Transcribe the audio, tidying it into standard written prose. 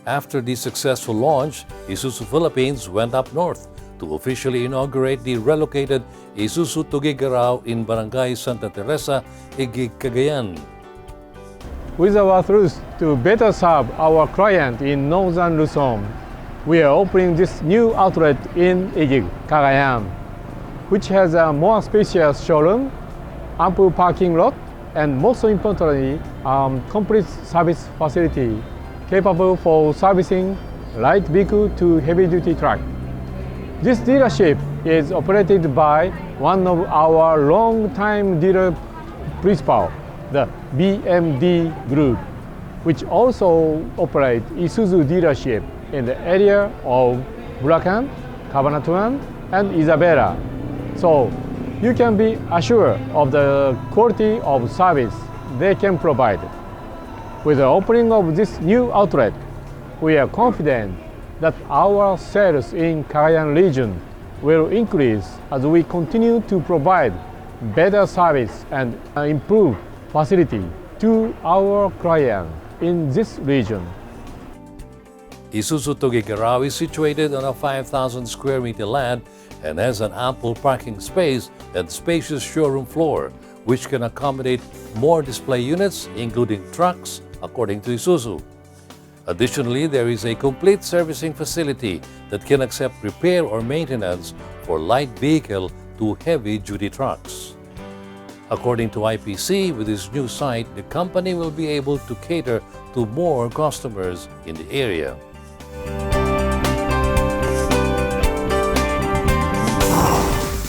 After the successful launch, Isuzu Philippines went up north to officially inaugurate the relocated Isuzu Tugegarao in Barangay Santa Teresa, Iguig, Cagayan. With our thrust to better serve our client in northern Luzon, we are opening this new outlet in Iguig, Cagayan, which has a more spacious showroom, ample parking lot, and most importantly, complete service facility capable for servicing light vehicle to heavy-duty truck. This dealership is operated by one of our long-time dealer principal, the BMD Group, which also operates Isuzu dealership in the area of Bulacan, Cabanatuan, and Isabela. So you can be assured of the quality of service they can provide. With the opening of this new outlet, we are confident that our sales in Cagayan region will increase as we continue to provide better service and improve facility to our clients in this region. Isuzu Tugegarao is situated on a 5,000 square meter land and has an ample parking space and spacious showroom floor, which can accommodate more display units, including trucks, according to Isuzu. Additionally, there is a complete servicing facility that can accept repair or maintenance for light vehicle to heavy-duty trucks. According to IPC, with this new site, the company will be able to cater to more customers in the area.